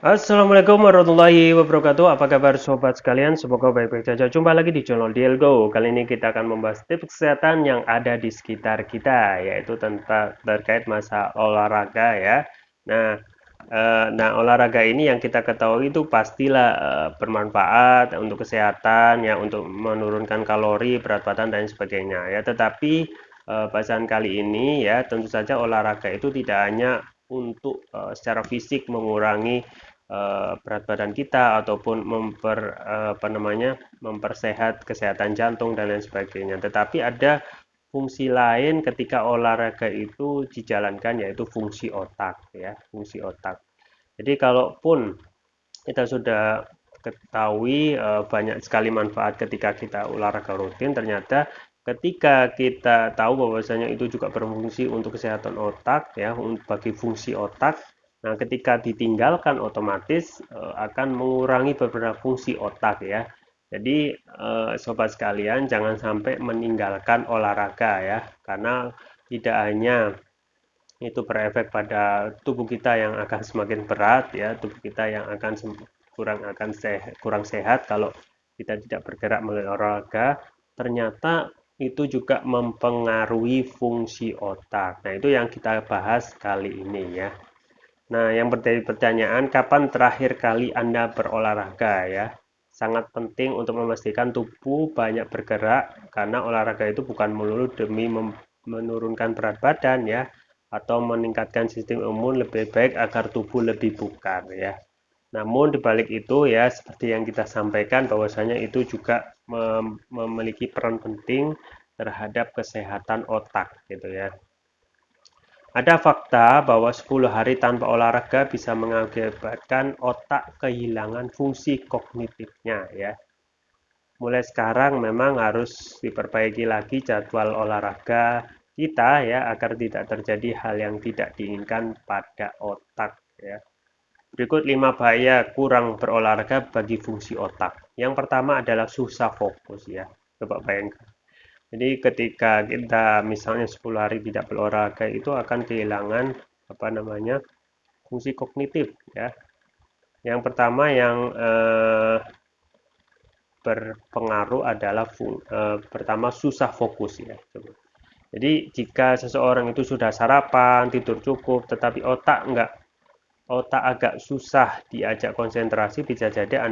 Assalamualaikum warahmatullahi wabarakatuh. Apa kabar sobat sekalian? Semoga baik-baik saja. Jumpa lagi di channel Dielgo. Kali ini kita akan membahas tips kesehatan yang ada di sekitar kita, yaitu tentang terkait masa olahraga ya. Nah, olahraga ini yang kita ketahui itu pastilah bermanfaat untuk kesehatan ya, untuk menurunkan kalori, berat badan dan sebagainya ya. Tetapi bahasan kali ini ya, tentu saja olahraga itu tidak hanya untuk secara fisik mengurangi berat badan kita ataupun mempersehat kesehatan jantung dan lain sebagainya. Tetapi ada fungsi lain ketika olahraga itu dijalankan, yaitu fungsi otak ya, fungsi otak. Jadi kalaupun kita sudah ketahui banyak sekali manfaat ketika kita olahraga rutin, ternyata ketika kita tahu bahwasanya itu juga berfungsi untuk kesehatan otak ya, bagi fungsi otak. Nah, ketika ditinggalkan otomatis akan mengurangi beberapa fungsi otak ya. Jadi sobat sekalian, jangan sampai meninggalkan olahraga ya, karena tidak hanya itu berefek pada tubuh kita yang akan semakin berat ya, tubuh kita yang akan kurang sehat kalau kita tidak bergerak melalui olahraga. Ternyata itu juga mempengaruhi fungsi otak. Nah, itu yang kita bahas kali ini ya. Nah, yang menjadi pertanyaan, kapan terakhir kali Anda berolahraga ya? Sangat penting untuk memastikan tubuh banyak bergerak, karena olahraga itu bukan melulu demi menurunkan berat badan ya, atau meningkatkan sistem imun. Lebih baik agar tubuh lebih bugar ya. Namun dibalik itu ya, seperti yang kita sampaikan bahwasanya itu juga memiliki peran penting terhadap kesehatan otak gitu ya. Ada fakta bahwa 10 hari tanpa olahraga bisa mengakibatkan otak kehilangan fungsi kognitifnya ya. Mulai sekarang memang harus diperbaiki lagi jadwal olahraga kita ya, agar tidak terjadi hal yang tidak diinginkan pada otak ya. Berikut 5 bahaya kurang berolahraga bagi fungsi otak. Yang pertama adalah susah fokus ya. Coba bayangkan. Jadi ketika kita misalnya 10 hari tidak berolahraga, itu akan kehilangan fungsi kognitif ya. Yang pertama yang berpengaruh adalah pertama susah fokus ya. Jadi jika seseorang itu sudah sarapan, tidur cukup, tetapi otak agak susah diajak konsentrasi, bisa jadi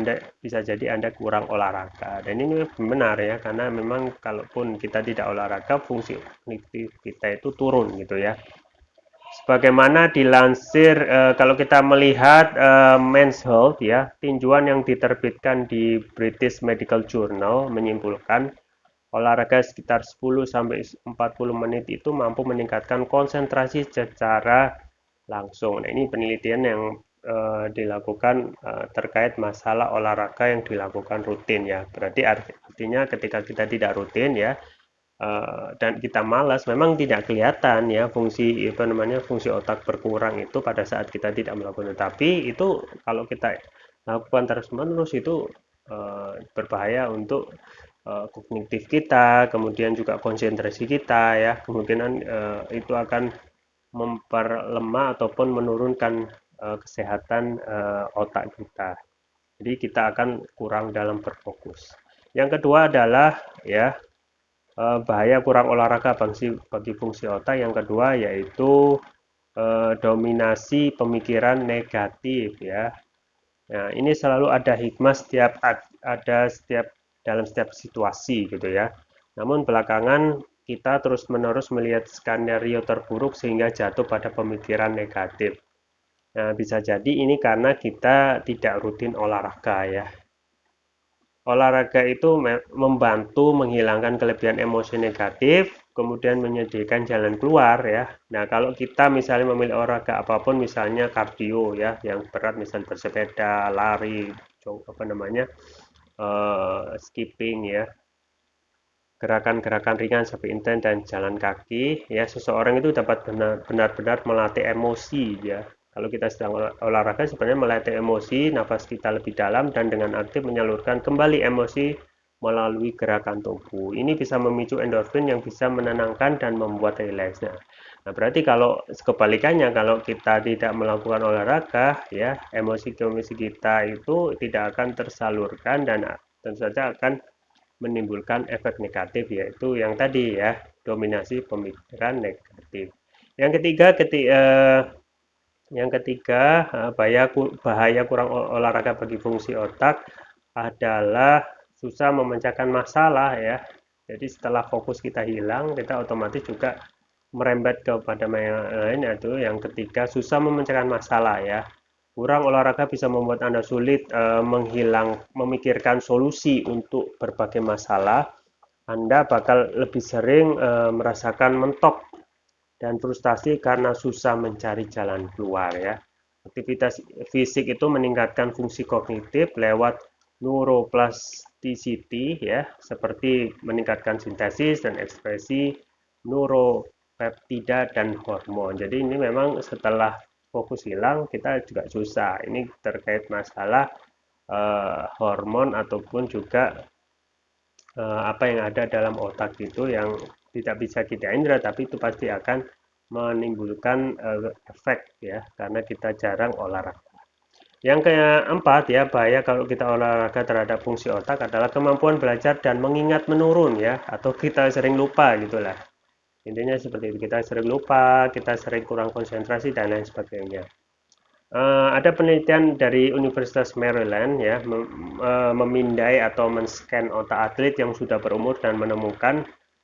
Anda kurang olahraga. Dan ini benar ya, karena memang kalaupun kita tidak olahraga, fungsi kognitif kita itu turun gitu ya. Sebagaimana dilansir, kalau kita melihat Men's Health ya, tinjauan yang diterbitkan di British Medical Journal menyimpulkan olahraga sekitar 10-40 menit itu mampu meningkatkan konsentrasi secara langsung. Nah, ini penelitian yang dilakukan terkait masalah olahraga yang dilakukan rutin ya. Berarti artinya ketika kita tidak rutin ya, dan kita malas, memang tidak kelihatan ya fungsi otak berkurang itu pada saat kita tidak melakukan. Tapi itu kalau kita lakukan terus-menerus itu berbahaya untuk kognitif kita, kemudian juga konsentrasi kita ya. Kemungkinan itu akan memperlemah ataupun menurunkan kesehatan otak kita. Jadi kita akan kurang dalam berfokus. Yang kedua adalah ya, bahaya kurang olahraga bagi fungsi otak. Yang kedua yaitu dominasi pemikiran negatif ya. Nah, ini selalu ada hikmah setiap dalam setiap situasi gitu ya. Namun belakangan kita terus-menerus melihat skenario terburuk sehingga jatuh pada pemikiran negatif. Nah, bisa jadi ini karena kita tidak rutin olahraga ya. Olahraga itu membantu menghilangkan kelebihan emosi negatif, kemudian menyediakan jalan keluar ya. Nah, kalau kita misalnya memilih olahraga apapun, misalnya kardio ya, yang berat, misalnya bersepeda, lari, skipping ya, gerakan-gerakan ringan seperti intens dan jalan kaki ya, seseorang itu dapat benar-benar melatih emosi ya. Kalau kita sedang olahraga, sebenarnya melatih emosi, nafas kita lebih dalam, dan dengan aktif menyalurkan kembali emosi melalui gerakan tubuh. Ini bisa memicu endorfin yang bisa menenangkan dan membuat rileks. Nah, Nah, berarti kalau kebalikannya, kalau kita tidak melakukan olahraga, ya, emosi-emosi kita itu tidak akan tersalurkan dan tentu saja akan menimbulkan efek negatif, yaitu yang tadi ya, dominasi pemikiran negatif. Yang ketiga, bahaya kurang olahraga bagi fungsi otak adalah susah memecahkan masalah ya. Jadi setelah fokus kita hilang, kita otomatis juga merembet kepada yang lain, yaitu yang ketiga, susah memecahkan masalah ya. Kurang olahraga bisa membuat Anda sulit memikirkan solusi untuk berbagai masalah. Anda bakal lebih sering merasakan mentok dan frustasi karena susah mencari jalan keluar ya. Aktivitas fisik itu meningkatkan fungsi kognitif lewat neuroplasticity ya, seperti meningkatkan sintesis dan ekspresi neuropeptida dan hormon. Jadi ini memang setelah fokus hilang kita juga susah. Ini terkait masalah hormon ataupun juga apa yang ada dalam otak itu yang tidak bisa kita indra, tapi itu pasti akan menimbulkan efek ya, karena kita jarang olahraga. Yang keempat ya, bahaya kalau kita olahraga terhadap fungsi otak adalah kemampuan belajar dan mengingat menurun ya, atau kita sering lupa gitulah. Intinya seperti itu, kita sering lupa, kita sering kurang konsentrasi dan lain sebagainya. Ada penelitian dari Universitas Maryland ya, memindai atau men-scan otak atlet yang sudah berumur dan menemukan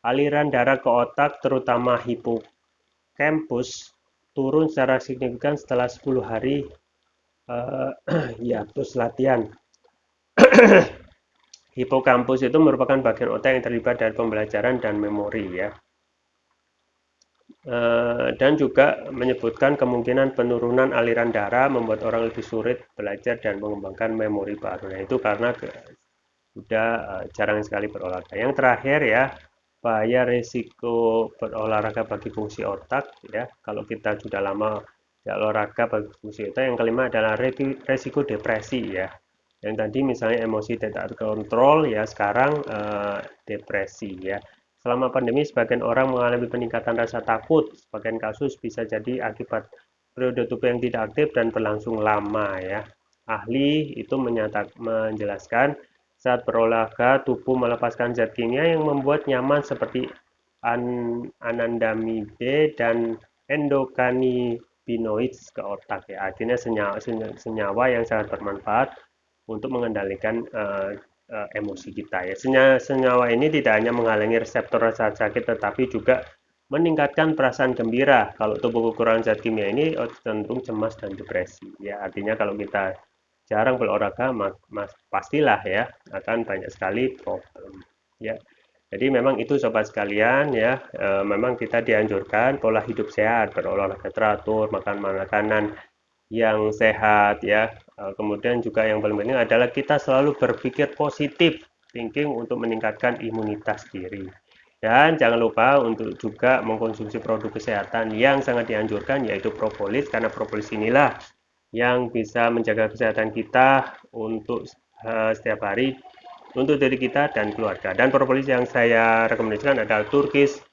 aliran darah ke otak terutama hipokampus turun secara signifikan setelah 10 hari hiatus latihan. Hipokampus itu merupakan bagian otak yang terlibat dari pembelajaran dan memori ya. Dan juga menyebutkan kemungkinan penurunan aliran darah membuat orang lebih sulit belajar dan mengembangkan memori baru. Nah, itu karena sudah jarang sekali berolahraga. Yang terakhir ya, bahaya risiko berolahraga bagi fungsi otak ya. Kalau kita sudah lama tidak olahraga bagi fungsi otak. Yang kelima adalah risiko depresi ya. Yang tadi misalnya emosi tidak terkontrol ya, sekarang depresi ya. Selama pandemi, sebagian orang mengalami peningkatan rasa takut. Sebagian kasus bisa jadi akibat periode tubuh yang tidak aktif dan berlangsung lama ya. Ahli itu menjelaskan saat berolahraga tubuh melepaskan zat kimia yang membuat nyaman seperti anandamide dan endokannabinoids ke otak ya. Artinya senyawa yang sangat bermanfaat untuk mengendalikan emosi kita ya. Senyawa ini tidak hanya menghalangi reseptor rasa sakit, tetapi juga meningkatkan perasaan gembira. Kalau tubuh kekurangan zat kimia ini cenderung cemas dan depresi ya. Artinya kalau kita jarang berolahraga, pastilah ya akan banyak sekali problem ya. Jadi memang itu sobat sekalian ya, memang kita dianjurkan pola hidup sehat, berolahraga teratur, makan makanan yang sehat ya. Kemudian juga yang paling penting adalah kita selalu berpikir positif thinking untuk meningkatkan imunitas diri. Dan jangan lupa untuk juga mengkonsumsi produk kesehatan yang sangat dianjurkan, yaitu propolis, karena propolis inilah yang bisa menjaga kesehatan kita untuk setiap hari untuk diri kita dan keluarga. Dan propolis yang saya rekomendasikan adalah Turkish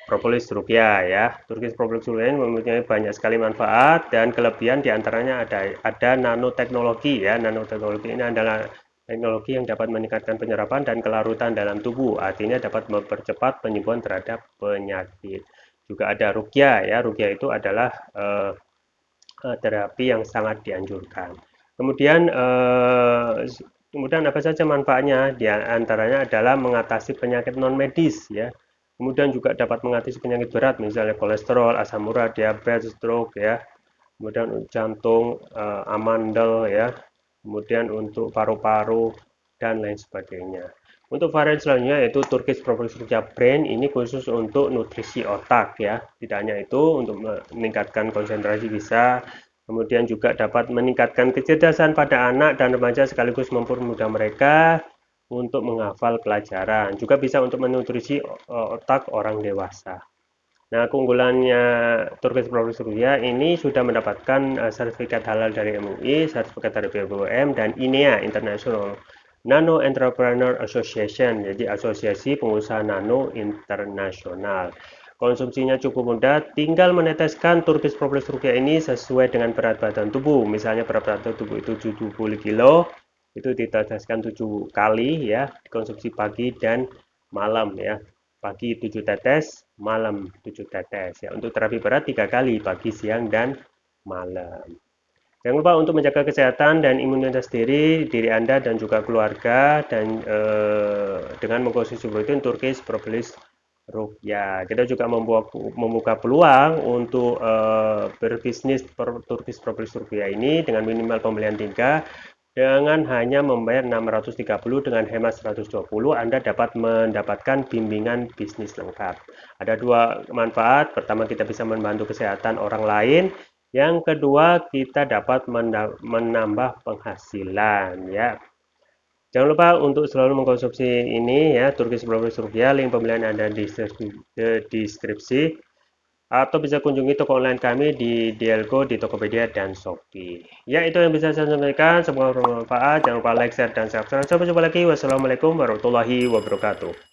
Propolis Rukia ya. Turkish Propolis Rukia mempunyai banyak sekali manfaat dan kelebihan, diantaranya ada nanoteknologi ya. Nanoteknologi ini adalah teknologi yang dapat meningkatkan penyerapan dan kelarutan dalam tubuh, artinya dapat mempercepat penyembuhan terhadap penyakit. Juga ada Rukia ya. Rukia itu adalah terapi yang sangat dianjurkan. Kemudian apa saja manfaatnya? Di antaranya adalah mengatasi penyakit non medis ya. Kemudian juga dapat mengatasi penyakit berat, misalnya kolesterol, asam urat, diabetes, stroke ya. Kemudian jantung, amandel ya. Kemudian untuk paru-paru dan lain sebagainya. Untuk varian selanjutnya yaitu Turkish Propolis Rukia Brain, ini khusus untuk nutrisi otak ya. Tidak hanya itu, untuk meningkatkan konsentrasi bisa, kemudian juga dapat meningkatkan kecerdasan pada anak dan remaja sekaligus mempermudah mereka untuk menghafal pelajaran. Juga bisa untuk menutrisi otak orang dewasa. Nah, keunggulannya Turkish Propolis Rukia ini sudah mendapatkan sertifikat halal dari MUI, sertifikat dari BPOM, dan INEA International Nano Entrepreneur Association, jadi asosiasi pengusaha nano internasional. Konsumsinya cukup mudah, tinggal meneteskan Turkish Propolis Rupiah ini sesuai dengan berat badan tubuh. Misalnya berat badan tubuh itu 70 kilo, itu diteteskan 7 kali ya, konsumsi pagi dan malam ya. Pagi 7 tetes, malam 7 tetes ya. Untuk terapi berat 3 kali, pagi, siang, dan malam. Jangan lupa untuk menjaga kesehatan dan imunitas diri Anda dan juga keluarga dan dengan mengkonsumsi protein Turkish Propolis Rupiah. Kita juga membuka peluang untuk berbisnis Turkish Propolis Rupiah ini dengan minimal pembelian 3 dengan hanya membayar 630 dengan hemat 120 Anda dapat mendapatkan bimbingan bisnis lengkap. Ada dua manfaat. Pertama, kita bisa membantu kesehatan orang lain. Yang kedua, kita dapat menambah penghasilan ya. Jangan lupa untuk selalu mengkonsumsi ini ya, Turkish Propolis Rupiah. Link pembelian ada di deskripsi. Atau bisa kunjungi toko online kami di Dialgo, di Tokopedia, dan Shopee. Ya, itu yang bisa saya sampaikan. Semoga bermanfaat. Jangan lupa like, share, dan subscribe. Sampai jumpa lagi. Wassalamualaikum warahmatullahi wabarakatuh.